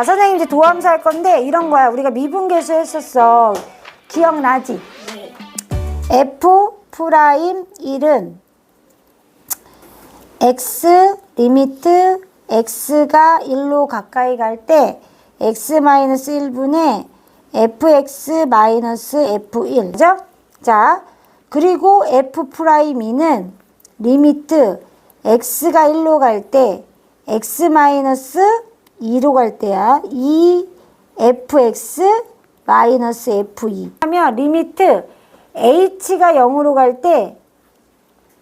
자, 선생님 이제 도함수 할 건데 이런 거야. 우리가 미분계수 했었어. 기억나지? F'1은 x 리미트 x가 1로 가까이 갈 때 x-1분의 fx-f1. 그죠? 자, 그리고 F'2는 리미트 x가 1로 갈 때 x-2로 갈 때야. 이 fx-f2 하면 리미트 h가 0으로 갈 때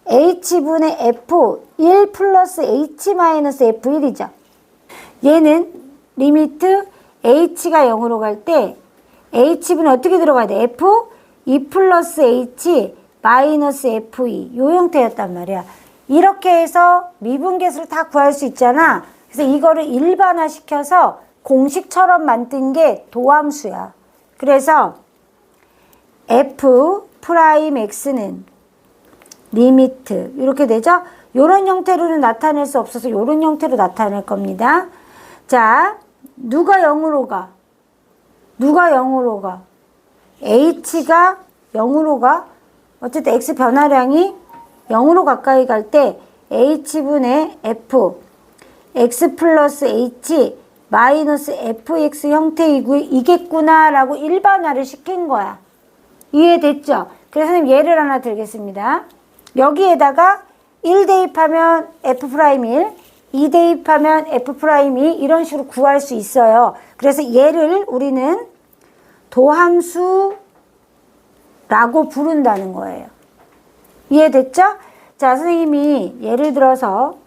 h분의 f1 플러스 h-f1이죠. 얘는 리미트 h가 0으로 갈 때 h분이 어떻게 들어가야 돼? f2 플러스 h 마이너스 f2 요 형태였단 말이야. 이렇게 해서 미분계수를 다 구할 수 있잖아. 그래서 이거를 일반화시켜서 공식처럼 만든 게 도함수야. 그래서 f'x는 리미트 이렇게 되죠? 요런 형태로는 나타낼 수 없어서 요런 형태로 나타낼 겁니다. 자, 누가 0으로 가? 누가 0으로 가? h가 0으로 가? 어쨌든 x 변화량이 0으로 가까이 갈 때 h분의 f x 플러스 h 마이너스 fx 형태이겠구나 라고 일반화를 시킨 거야. 이해됐죠? 그래서 선생님 예를 하나 들겠습니다. 여기에다가 1 대입하면 f'1, 2 대입하면 f'2 이런 식으로 구할 수 있어요. 그래서 얘를 우리는 도함수라고 부른다는 거예요. 이해됐죠? 자, 선생님이 예를 들어서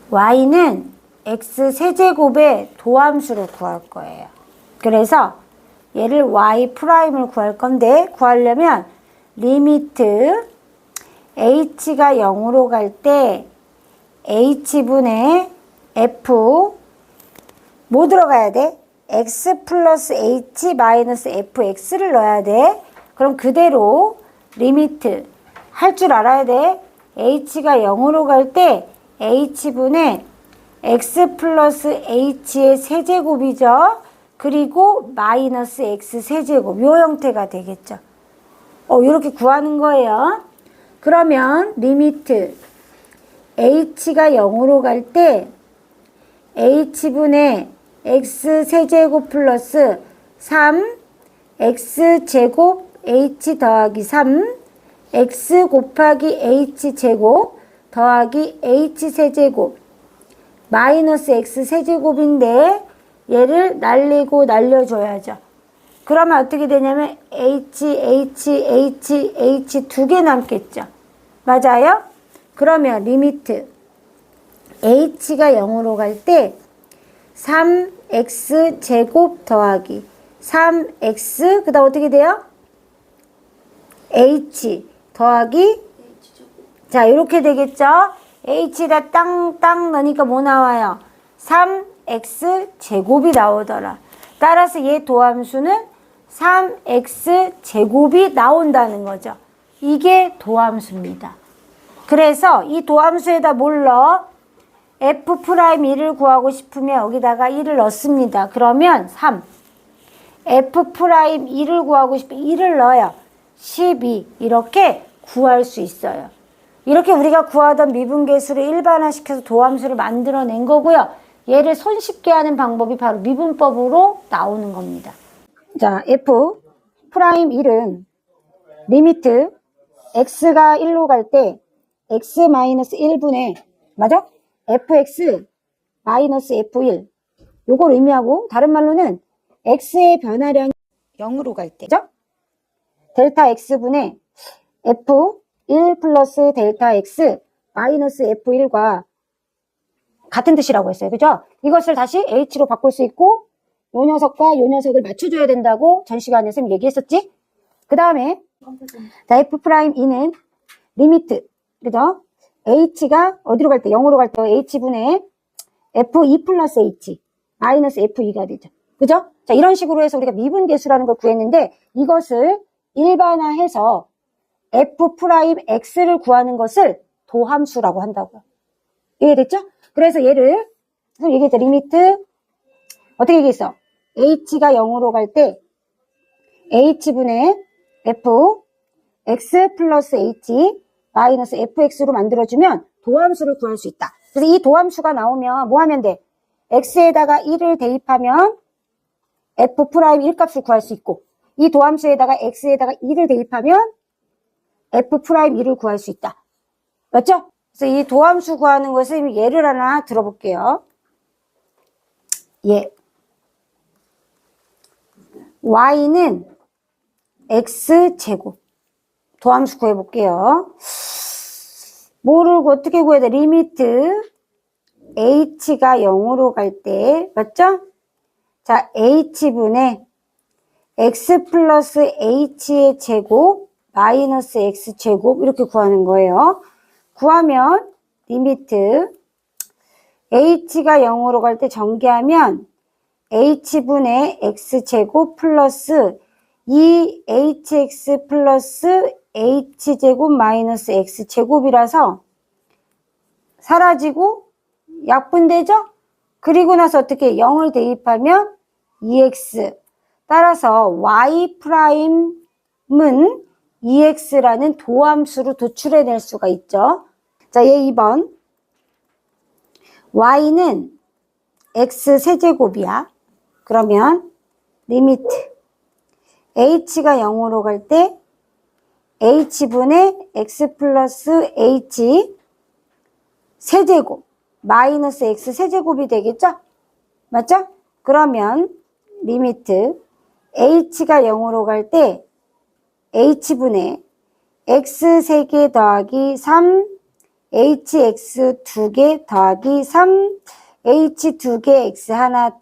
y는 x 세제곱의 도함수를 구할 거예요. 그래서 얘를 y'을 구할 건데 구하려면 리미트 h가 0으로 갈 때 h분의 f 뭐 들어가야 돼? x 플러스 h 마이너스 fx를 넣어야 돼. 그럼 그대로 리미트 할 줄 알아야 돼. h가 0으로 갈 때 h분의 x 플러스 h의 세제곱이죠. 그리고 마이너스 x 세제곱 요 형태가 되겠죠. 이렇게 구하는 거예요. 그러면 리미트 h가 0으로 갈 때 h분의 x 세제곱 플러스 3 x제곱 h 더하기 3 x 곱하기 h제곱 더하기 h세제곱 마이너스 x 세제곱인데 얘를 날리고 날려줘야죠. 그러면 어떻게 되냐면 h 두 개 남겠죠. 맞아요? 그러면 리미트 h가 0으로 갈 때 3x 제곱 더하기 3x 그 다음 어떻게 돼요? h 더하기 자 이렇게 되겠죠. h에다 땅땅 넣으니까 뭐 나와요? 3x 제곱이 나오더라. 따라서 얘 도함수는 3x 제곱이 나온다는 거죠. 이게 도함수입니다. 그래서 이 도함수에다 뭘 넣어? f'1을 구하고 싶으면 여기다가 1을 넣습니다. 그러면 3 f'2를 구하고 싶으면 1을 넣어요. 12 이렇게 구할 수 있어요. 이렇게 우리가 구하던 미분계수를 일반화시켜서 도함수를 만들어낸 거고요. 얘를 손쉽게 하는 방법이 바로 미분법으로 나오는 겁니다. 자, f'1은 리미트 x가 1로 갈 때 x-1분의 맞아? fx-f1 요걸 의미하고 다른 말로는 x의 변화량이 0으로 갈 때죠? 델타 x분의 f1 플러스 델타 x 마이너스 f1과 같은 뜻이라고 했어요. 그죠? 이것을 다시 h로 바꿀 수 있고 요 녀석과 요 녀석을 맞춰줘야 된다고 전 시간에 쌤 얘기했었지? 그 다음에 f'2는 리미트 그죠? h가 어디로 갈 때? 0으로 갈 때 h분의 f2 플러스 h 마이너스 f2가 되죠. 그죠? 자, 이런 식으로 해서 우리가 미분계수라는 걸 구했는데 이것을 일반화해서 f'x를 구하는 것을 도함수라고 한다고요. 이해됐죠? 그래서 얘를 얘기했죠. 리미트 어떻게 얘기했어? h가 0으로 갈 때 h분의 f x 플러스 h 마이너스 fx로 만들어주면 도함수를 구할 수 있다. 그래서 이 도함수가 나오면 뭐 하면 돼? x에다가 1을 대입하면 f 프라임 1값을 구할 수 있고, 이 도함수에다가 x에다가 2를 대입하면 f 프라임 2를 구할 수 있다. 맞죠? 그래서 이 도함수 구하는 것을 예를 하나 들어볼게요. 예. y는 x제곱. 도함수 구해볼게요. 뭐를 어떻게 구해야 돼? 리미트 h가 0으로 갈 때, 맞죠? 자, h분의 x 플러스 h의 제곱 마이너스 x제곱 이렇게 구하는 거예요. 구하면 리미트 h가 0으로 갈 때 전개하면 h분의 x제곱 플러스 2hx 플러스 h제곱 마이너스 x제곱이라서 사라지고 약분되죠? 그리고 나서 어떻게 0을 대입하면 2x. 따라서 y 프라임은 2x라는 도함수로 도출해낼 수가 있죠. 자, 얘 2번. y는 x 세제곱이야. 그러면 리미트 h가 0으로 갈 때 h분의 x 플러스 h 세제곱 마이너스 x 세제곱이 되겠죠? 맞죠? 그러면 리미트 h가 0으로 갈 때 h분의 x 3개 더하기 3 hx 2개 더하기 3 h 2개 x 하나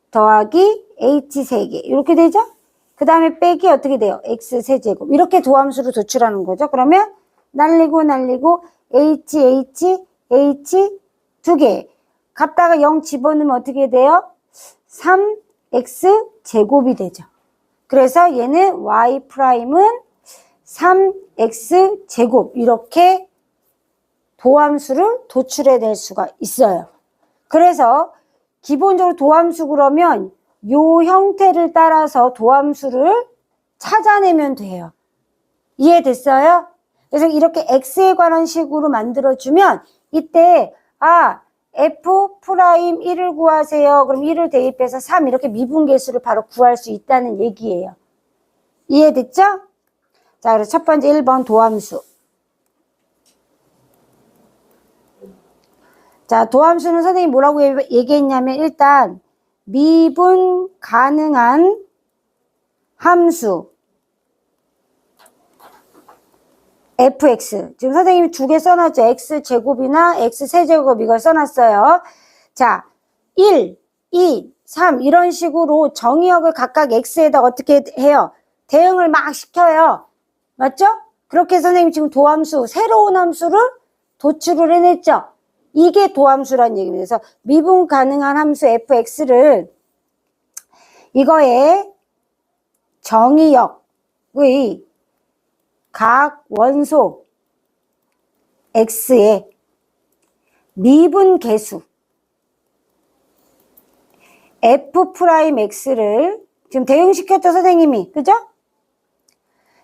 더하기 h 3개 이렇게 되죠? 그 다음에 빼기 어떻게 돼요? x 세제곱 이렇게 도함수로 도출하는 거죠. 그러면 날리고 h 2개 갖다가 0 집어넣으면 어떻게 돼요? 3x 제곱이 되죠. 그래서 얘는 y 프라임은 3x 제곱 이렇게 도함수를 도출해낼 수가 있어요. 그래서 기본적으로 도함수 그러면 요 형태를 따라서 도함수를 찾아내면 돼요. 이해됐어요? 그래서 이렇게 x에 관한 식으로 만들어주면 이때 f 프라임 1을 구하세요. 그럼 1을 대입해서 3 이렇게 미분계수를 바로 구할 수 있다는 얘기예요. 이해됐죠? 자, 그래서 첫 번째 1번 도함수. 자, 도함수는 선생님이 뭐라고 얘기했냐면 일단 미분 가능한 함수 fx. 지금 선생님이 2개 써놨죠. x제곱이나 x세제곱 이걸 써놨어요. 자, 1, 2, 3 이런 식으로 정의역을 각각 x에다 어떻게 해요? 대응을 막 시켜요. 맞죠? 그렇게 선생님이 지금 도함수, 새로운 함수를 도출을 해냈죠. 이게 도함수란 얘기입니다. 그래서 미분 가능한 함수 fx를 이거의 정의역의 각 원소 x의 미분 계수 f 프라임 x를 지금 대응시켰죠, 선생님이. 그죠?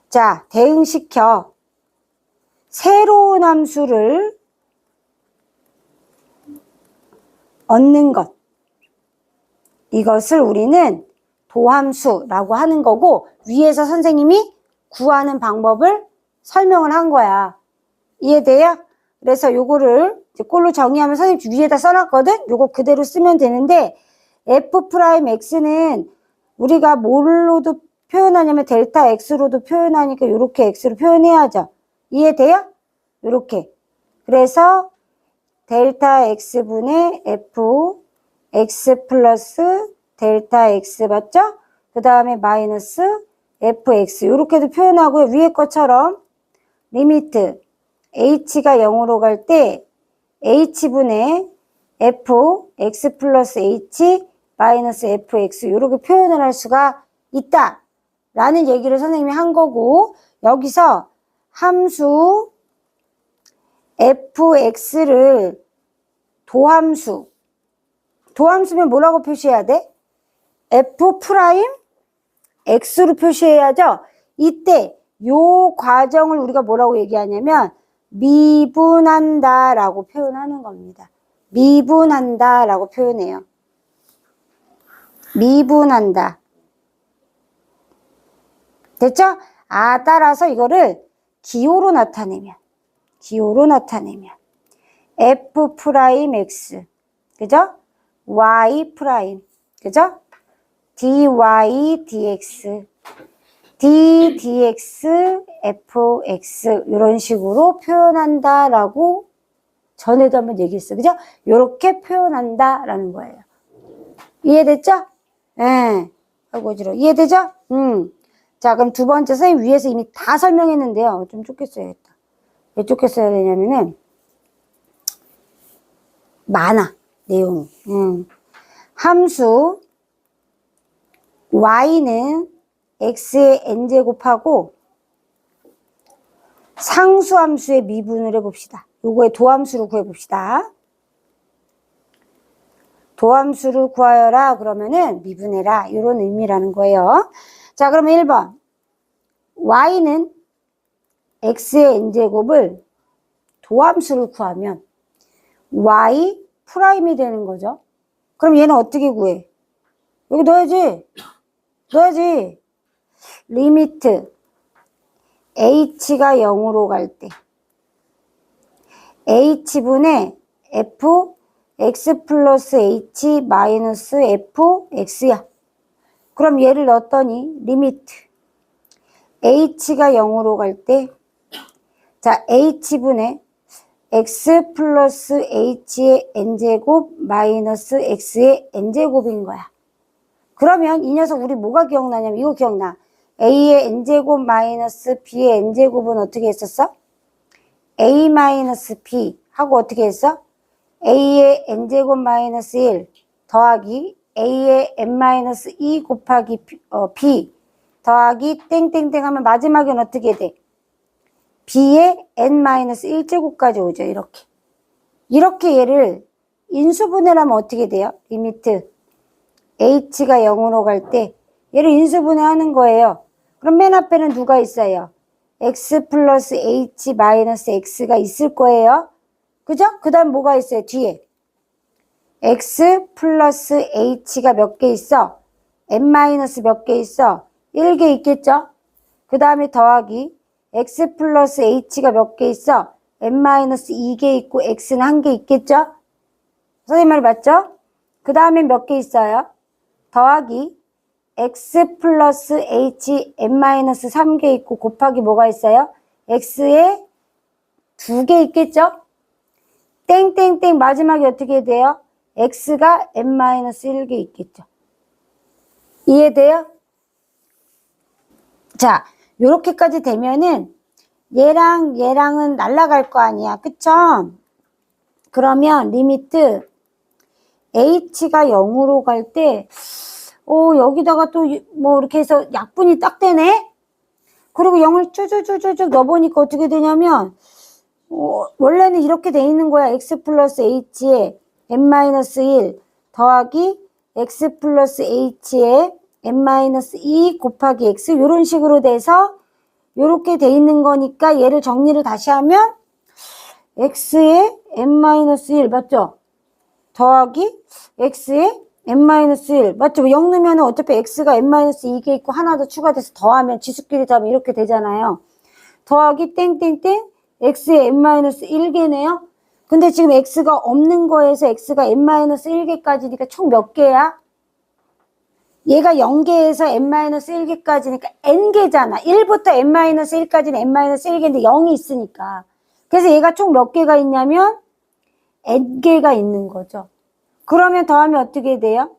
자, 대응시켜 새로운 함수를 얻는 것. 이것을 우리는 도함수라고 하는 거고, 위에서 선생님이 구하는 방법을 설명을 한 거야. 이해돼요? 그래서 요거를 이제 꼴로 정의하면 선생님 위에다 써놨거든? 요거 그대로 쓰면 되는데, f 프라임 x는 우리가 뭘로도 표현하냐면 델타 x로도 표현하니까 요렇게 x로 표현해야죠. 이해돼요? 요렇게. 그래서 델타 x분의 f x 플러스 델타 x 맞죠? 그 다음에 마이너스 fx 요렇게도 표현하고요. 위에 것처럼 리미트 h가 0으로 갈 때 h분의 f x 플러스 h 마이너스 fx 요렇게 표현을 할 수가 있다 라는 얘기를 선생님이 한 거고, 여기서 함수 fx를 도함수 도함수면 뭐라고 표시해야 돼? F 프라임 X로 표시해야죠. 이때 요 과정을 우리가 뭐라고 얘기하냐면 미분한다 라고 표현하는 겁니다. 미분한다 라고 표현해요. 미분한다. 됐죠? 따라서 이거를 기호로 나타내면 F 프라임 X, 그죠? Y 프라임, 그죠? dy dx, d dx fx 이런 식으로 표현한다 라고 전에도 한번 얘기했어요. 그죠? 이렇게 표현한다 라는 거예요. 이해됐죠? 예. 아이고, 어지러워. 이해되죠? 자, 그럼 두 번째, 선생님 위에서 이미 다 설명했는데요. 좀 좁게 써야겠다. 왜 좁게 써야 되냐면은, 많아, 내용이. 함수, y는 x의 n제곱하고, 상수함수의 미분을 해봅시다. 요거의 도함수를 구해봅시다. 도함수를 구하여라 그러면은 미분해라 이런 의미라는 거예요. 자, 그러면 1번 y는 x의 n제곱을 도함수를 구하면 y 프라임이 되는 거죠. 그럼 얘는 어떻게 구해? 여기 넣어야지. 리미트 h가 0으로 갈 때 h분의 f x 플러스 h 마이너스 fx야. 그럼 얘를 넣었더니 리미트 h가 0으로 갈 때 자, h분의 x 플러스 h의 n제곱 마이너스 x의 n제곱인 거야. 그러면 이 녀석 우리 뭐가 기억나냐면 이거 기억나. a의 n제곱 마이너스 b의 n제곱은 어떻게 했었어? a 마이너스 b 하고 어떻게 했어? a의 n제곱 마이너스 1 더하기 a의 n-2 곱하기 b 더하기 땡땡땡 하면 마지막엔 어떻게 돼? b의 n-1제곱까지 오죠. 이렇게 얘를 인수분해를 하면 어떻게 돼요? 리미트 h가 0으로 갈 때 얘를 인수분해하는 거예요. 그럼 맨 앞에는 누가 있어요? x 플러스 h 마이너스 x가 있을 거예요. 그죠? 그 다음 뭐가 있어요? 뒤에 x 플러스 h가 몇 개 있어? n 마이너스 몇 개 있어? 1개 있겠죠? 그 다음에 더하기 x 플러스 h가 몇 개 있어? n 마이너스 2개 있고 x는 1개 있겠죠? 선생님 말이 맞죠? 그 다음에 몇 개 있어요? 더하기 x 플러스 h n 마이너스 3개 있고 곱하기 뭐가 있어요? x에 2개 있겠죠? 땡땡땡 마지막에 어떻게 돼요? x가 n-1개 있겠죠. 이해돼요? 자, 요렇게까지 되면은 얘랑 얘랑은 날아갈 거 아니야. 그쵸? 그러면 리미트 h가 0으로 갈 때 여기다가 또 뭐 이렇게 해서 약분이 딱 되네? 그리고 0을 쭉쭉쭉쭉 넣어보니까 어떻게 되냐면 원래는 이렇게 돼 있는 거야. x 플러스 h에 n-1 더하기 x 플러스 h에 n-2 곱하기 x 이런 식으로 돼서 이렇게 돼 있는 거니까 얘를 정리를 다시 하면 x에 n-1 맞죠? 더하기 x에 n-1 맞죠? 0 넣으면 어차피 x가 n-2개 있고 하나 더 추가돼서 더하면 지수끼리 더하면 이렇게 되잖아요. 더하기 땡땡땡 x에 n-1개네요. 근데 지금 x가 없는 거에서 x가 n-1개까지니까 총 몇 개야? 얘가 0개에서 n-1개까지니까 n개잖아. 1부터 n-1까지는 n-1개인데 0이 있으니까. 그래서 얘가 총 몇 개가 있냐면 n개가 있는 거죠. 그러면 더하면 어떻게 돼요?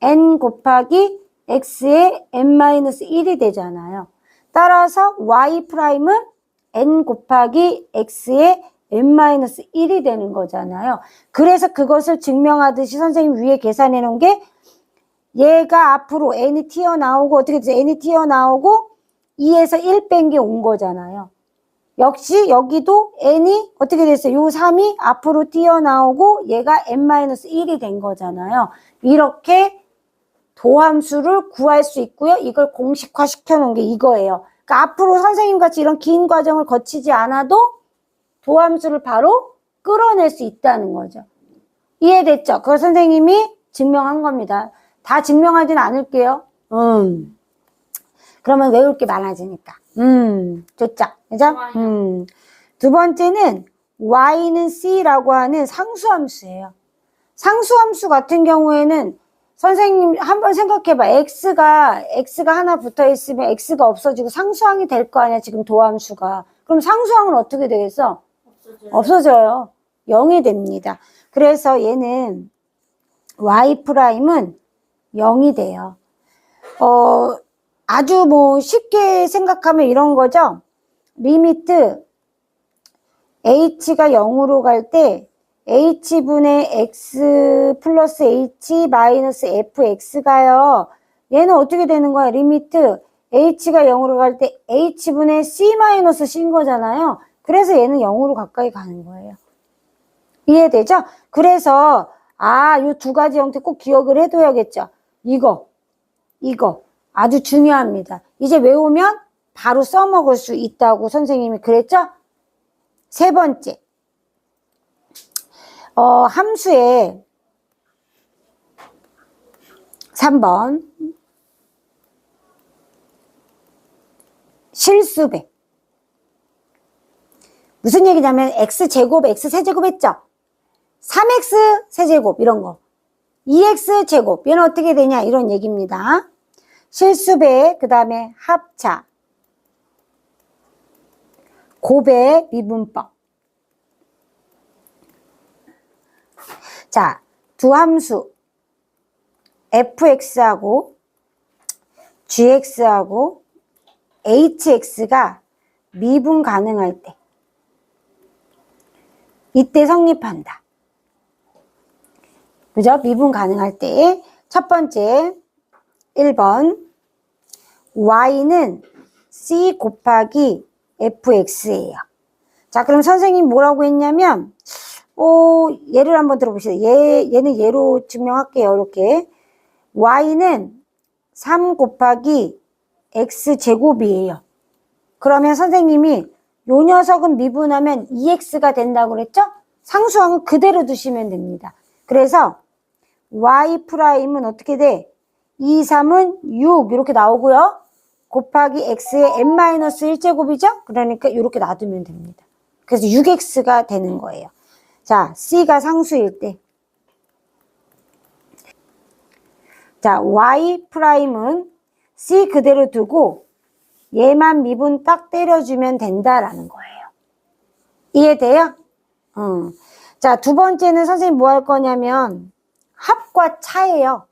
n 곱하기 x에 n-1이 되잖아요. 따라서 y 프라임은 n 곱하기 x에 n-1이 되는 거잖아요. 그래서 그것을 증명하듯이 선생님 위에 계산해 놓은 게 얘가 앞으로 n이 튀어나오고 어떻게 되죠? n이 튀어나오고 2에서 1 뺀 게 온 거잖아요. 역시 여기도 n이 어떻게 됐어요? 요 3이 앞으로 튀어나오고 얘가 n-1이 된 거잖아요. 이렇게 도함수를 구할 수 있고요. 이걸 공식화 시켜놓은 게 이거예요. 그러니까 앞으로 선생님같이 이런 긴 과정을 거치지 않아도 도함수를 바로 끌어낼 수 있다는 거죠. 이해됐죠? 그걸 선생님이 증명한 겁니다. 다 증명하진 않을게요. 그러면 외울 게 많아지니까. 좋죠? 그죠? 두 번째는 y는 c라고 하는 상수함수예요. 상수함수 같은 경우에는 선생님 한번 생각해봐. x가 하나 붙어 있으면 x가 없어지고 상수항이 될 거 아니야, 지금 도함수가. 그럼 상수항은 어떻게 되겠어? 없어져요. 0이 됩니다. 그래서 얘는 y'은 0이 돼요. 아주 뭐 쉽게 생각하면 이런 거죠. 리미트 h가 0으로 갈 때 h분의 x 플러스 h 마이너스 fx가요. 얘는 어떻게 되는 거야? 리미트 h가 0으로 갈 때 h분의 c 마이너스 c인 거잖아요. 그래서 얘는 0으로 가까이 가는 거예요. 이해되죠? 그래서 요 두 가지 형태 꼭 기억을 해둬야겠죠. 이거 아주 중요합니다. 이제 외우면 바로 써먹을 수 있다고 선생님이 그랬죠? 세 번째, 함수에 3번 실수배. 무슨 얘기냐면 x제곱, x세제곱 했죠? 3x 세제곱 이런 거. 2x 제곱 얘는 어떻게 되냐 이런 얘기입니다. 실수배, 그 다음에 합차, 곱의 미분법. 자, 두 함수 fx하고 gx하고 hx가 미분 가능할 때 이때 성립한다. 그죠? 미분 가능할 때 첫 번째 1번 y는 c 곱하기 fx예요. 자, 그럼 선생님 뭐라고 했냐면 예를 한번 들어보시죠. 얘는 얘로 증명할게요. 이렇게 y는 3 곱하기 x제곱이에요. 그러면 선생님이 요 녀석은 미분하면 2x가 된다고 그랬죠? 상수항은 그대로 두시면 됩니다. 그래서 y'은 어떻게 돼? 2, 3은 6 이렇게 나오고요. 곱하기 x의 n-1제곱이죠? 그러니까 이렇게 놔두면 됩니다. 그래서 6x가 되는 거예요. 자, c가 상수일 때. 자, y'은 c 그대로 두고 얘만 미분 딱 때려주면 된다라는 거예요. 이해돼요? 자, 두 번째는 선생님 뭐 할 거냐면 합과 차예요.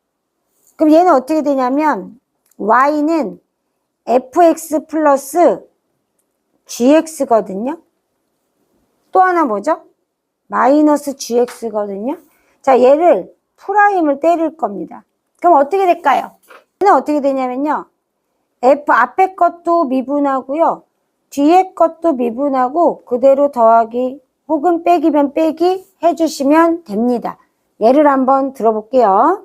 그럼 얘는 어떻게 되냐면 y는 fx 플러스 gx거든요. 또 하나 뭐죠? 마이너스 gx거든요. 자, 얘를 프라임을 때릴 겁니다. 그럼 어떻게 될까요? 얘는 어떻게 되냐면요. f 앞에 것도 미분하고요. 뒤에 것도 미분하고 그대로 더하기 혹은 빼기면 빼기 해주시면 됩니다. 예를 한번 들어볼게요.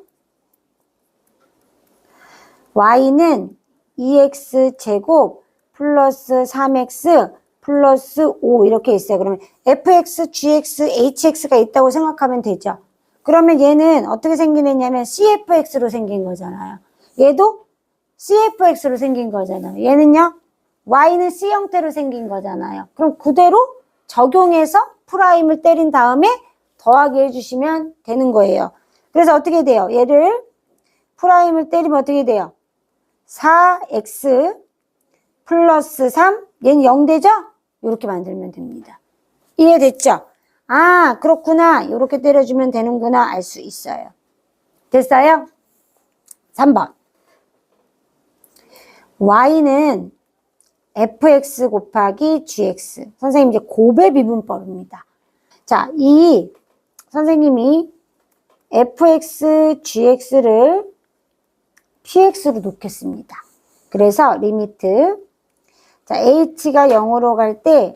y는 2x 제곱 플러스 3x 플러스 5 이렇게 있어요. 그러면 fx, gx, hx가 있다고 생각하면 되죠. 그러면 얘는 어떻게 생긴 애냐면 cfx로 생긴 거잖아요. 얘도 cfx로 생긴 거잖아요. 얘는요. y는 c 형태로 생긴 거잖아요. 그럼 그대로 적용해서 프라임을 때린 다음에 더하기 해주시면 되는 거예요. 그래서 어떻게 돼요? 얘를 프라임을 때리면 어떻게 돼요? 4x 플러스 3 얘는 0 되죠? 이렇게 만들면 됩니다. 이해됐죠? 아, 그렇구나. 이렇게 때려주면 되는구나 알 수 있어요. 됐어요? 3번 y는 fx 곱하기 gx. 선생님 이제 곱의 미분법입니다. 자, 이 선생님이 fx, gx를 px로 놓겠습니다. 그래서 리미트 자 h가 0으로 갈 때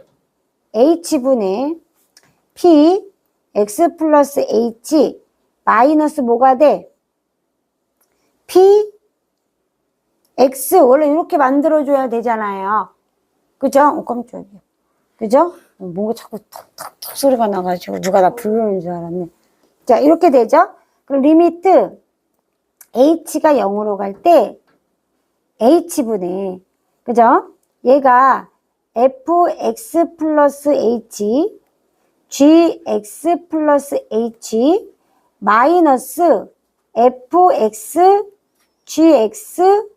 h분의 p x 플러스 h 마이너스 뭐가 돼? p x 원래 이렇게 만들어줘야 되잖아요. 그죠? 깜짝이야. 그죠? 뭔가 자꾸 탁탁탁 소리가 나가지고 누가 나 부르는 줄 알았네. 자, 이렇게 되죠? 그럼 리미트 h가 0으로 갈 때 h분의 그죠? 얘가 fx 플러스 h gx 플러스 h 마이너스 fx gx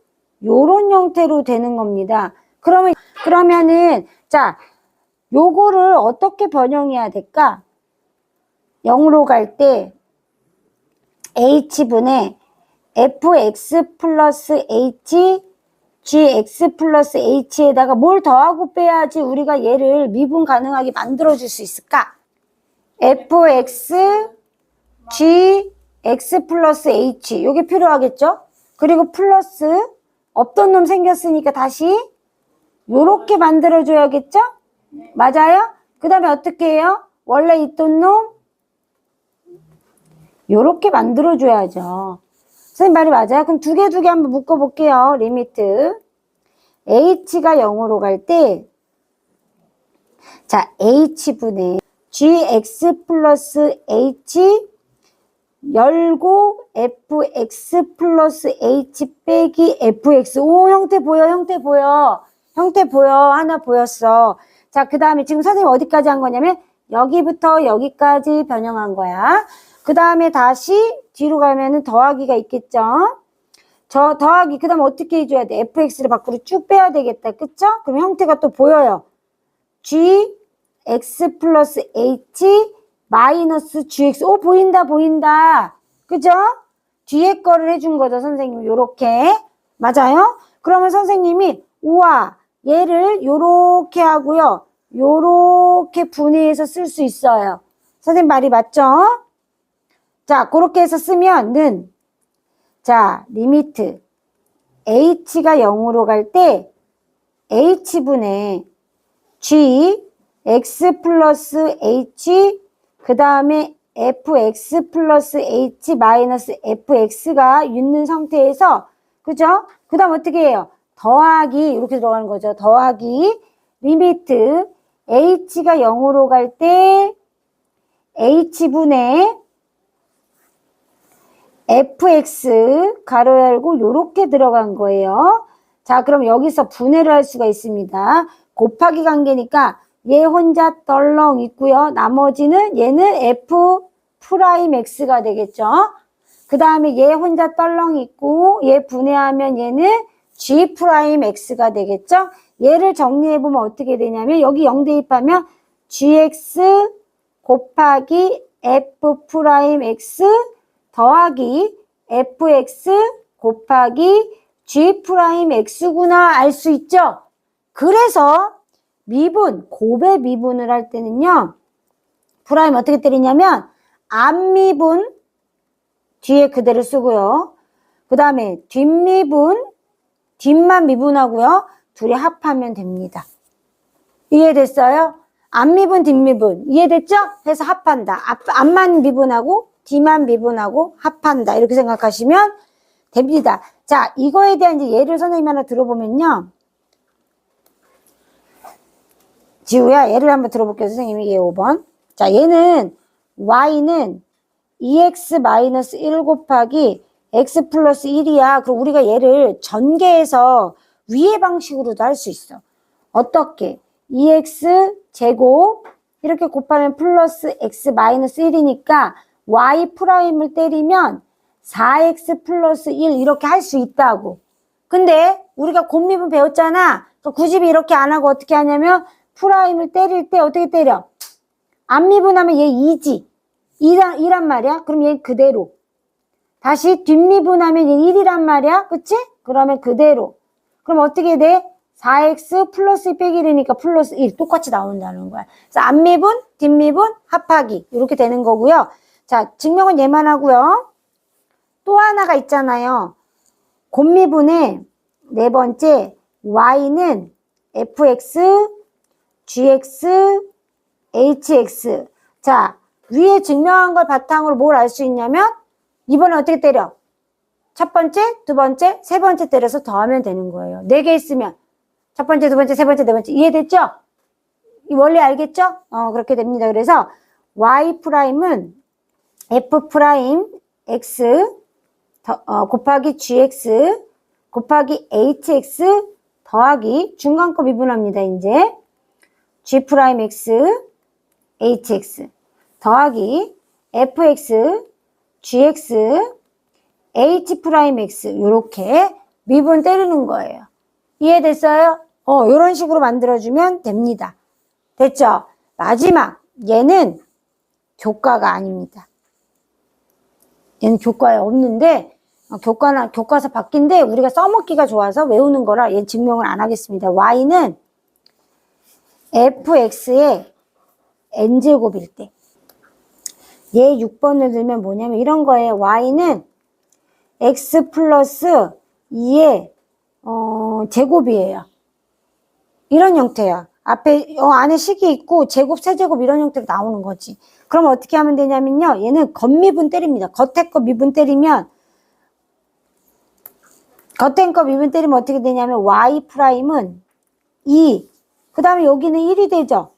요런 형태로 되는 겁니다. 그러면은 자 요거를 어떻게 변형해야 될까? 0으로 갈 때 h분의 fx 플러스 h gx 플러스 h에다가 뭘 더하고 빼야지 우리가 얘를 미분 가능하게 만들어줄 수 있을까? fx gx 플러스 h 요게 필요하겠죠? 그리고 플러스 없던 놈 생겼으니까 다시 요렇게 만들어줘야겠죠? 맞아요? 그 다음에 어떻게 해요? 원래 있던 놈 요렇게 만들어줘야죠. 선생님 말이 맞아요? 그럼 두 개 한번 묶어볼게요. 리미트 h가 0으로 갈 때 자 h분의 gx 플러스 h 열고 fx 플러스 h 빼기 fx 오 형태 보여 형태 보여 하나 보였어. 자 그 다음에 지금 선생님 어디까지 한 거냐면 여기부터 여기까지 변형한 거야. 그 다음에 다시 뒤로 가면은 더하기가 있겠죠. 저 더하기 그 다음 어떻게 해줘야 돼? fx를 밖으로 쭉 빼야 되겠다. 그쵸? 그럼 형태가 또 보여요. g x 플러스 h 마이너스 gx 오 보인다. 그죠? 뒤에 거를 해준 거죠. 선생님 요렇게 맞아요? 그러면 선생님이 우와 얘를 요렇게 하고요. 요렇게 분해해서 쓸 수 있어요. 선생님 말이 맞죠? 자 그렇게 해서 쓰면은 자 리미트 h가 0으로 갈 때 h분의 g x 플러스 h 그 다음에 fx 플러스 h 마이너스 fx가 있는 상태에서 그죠? 그 다음 어떻게 해요? 더하기 이렇게 들어가는 거죠. 더하기 리미트 h가 0으로 갈 때 h분의 fx 가로 열고 요렇게 들어간 거예요. 자 그럼 여기서 분해를 할 수가 있습니다. 곱하기 관계니까 얘 혼자 덜렁 있고요. 나머지는 얘는 f 프라임 x가 되겠죠. 그 다음에 얘 혼자 덜렁 있고 얘 분해하면 얘는 g 프라임 x가 되겠죠. 얘를 정리해보면 어떻게 되냐면 여기 0 대입하면 gx 곱하기 f 프라임 x 더하기 fx 곱하기 g 프라임 x구나 알 수 있죠. 그래서 미분, 곱의 미분을 할 때는요. 프라임 어떻게 때리냐면 앞미분 뒤에 그대로 쓰고요. 그 다음에 뒷미분, 뒷만 미분하고요. 둘이 합하면 됩니다. 이해됐어요? 앞미분, 뒷미분 이해됐죠? 해서 합한다. 앞만 미분하고 뒤만 미분하고 합한다. 이렇게 생각하시면 됩니다. 자, 이거에 대한 이제 예를 선생님 하나 들어보면요. 지우야, 예를 한번 들어볼게요. 선생님이 얘 5번. 자, 얘는 y는 2x-1 곱하기 x 플러스 1이야. 그럼 우리가 얘를 전개해서 위의 방식으로도 할 수 있어. 어떻게? 2x 제곱 이렇게 곱하면 플러스 x 마이너스 1이니까 y 프라임을 때리면 4x 플러스 1 이렇게 할 수 있다고. 근데 우리가 곱미분 배웠잖아. 굳이 이렇게 안 하고 어떻게 하냐면 프라임을 때릴 때 어떻게 때려? 앞미분하면 얘 2지. 2란 말이야. 그럼 얘 그대로. 다시 뒷미분하면 얘 1이란 말이야. 그치? 그러면 그대로. 그럼 어떻게 돼? 4x 플러스 1 빼기 1이니까 플러스 1 똑같이 나온다는 거야. 그래서 앞미분, 뒷미분, 합하기 이렇게 되는 거고요. 자, 증명은 얘만 하고요. 또 하나가 있잖아요. 곱미분의 네 번째 y는 fx, gx, hx. 자, 위에 증명한 걸 바탕으로 뭘 알 수 있냐면 이번에 어떻게 때려? 첫 번째, 두 번째, 세 번째 때려서 더하면 되는 거예요. 4개 있으면 첫 번째, 두 번째, 세 번째, 네 번째. 이해됐죠? 이 원리 알겠죠? 그렇게 됩니다. 그래서 y'은 f'x 곱하기 gx 곱하기 hx 더하기 중간거 미분합니다. 이제 g'x hx 더하기 fx gx h'x 요렇게 미분 때리는 거예요. 이해됐어요? 요런 식으로 만들어주면 됩니다. 됐죠? 마지막 얘는 교과가 아닙니다. 얘는 교과에 없는데 교과서 바뀐데 우리가 써먹기가 좋아서 외우는 거라 얘 증명을 안 하겠습니다. y는 fx의 n제곱일 때 얘 6번을 들면 뭐냐면 이런 거예요. y는 x 플러스 2의 제곱이에요. 이런 형태야. 앞에 안에 식이 있고 제곱, 세제곱 이런 형태로 나오는 거지. 그럼 어떻게 하면 되냐면요. 얘는 겉미분 때립니다. 겉에 거 미분 때리면 어떻게 되냐면 y'은 2. 그 다음에 여기는 1이 되죠.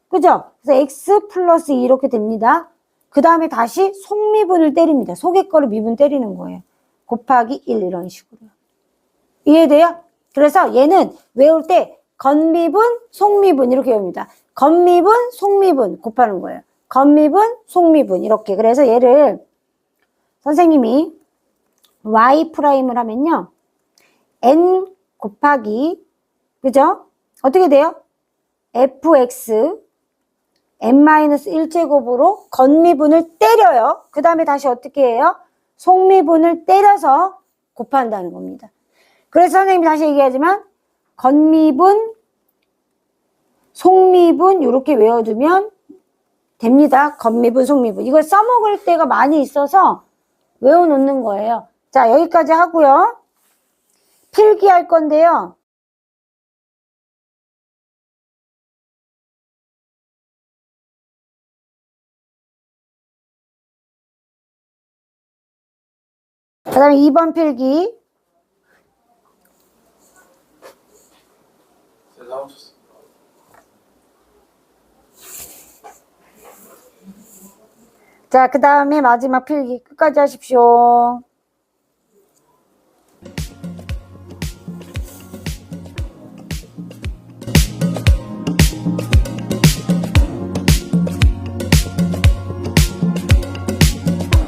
그죠? 그래서 x 플러스 2 이렇게 됩니다. 그 다음에 다시 속미분을 때립니다. 속의 거를 미분 때리는 거예요. 곱하기 1 이런 식으로. 이해돼요? 그래서 얘는 외울 때 겉미분, 속미분 이렇게 외웁니다. 겉미분, 속미분 곱하는 거예요. 겉미분, 속미분 이렇게. 그래서 얘를 선생님이 y'을 하면요. n 곱하기 그죠? 어떻게 돼요? fx n-1제곱으로 겉미분을 때려요. 그 다음에 다시 어떻게 해요? 속미분을 때려서 곱한다는 겁니다. 그래서 선생님이 다시 얘기하지만 겉미분, 속미분 이렇게 외워두면 됩니다. 겉미분, 속미분. 이걸 써먹을 때가 많이 있어서 외워놓는 거예요. 자, 여기까지 하고요. 필기할 건데요. 그 다음에 2번 필기. 자, 그 다음에 마지막 필기 끝까지 하십시오.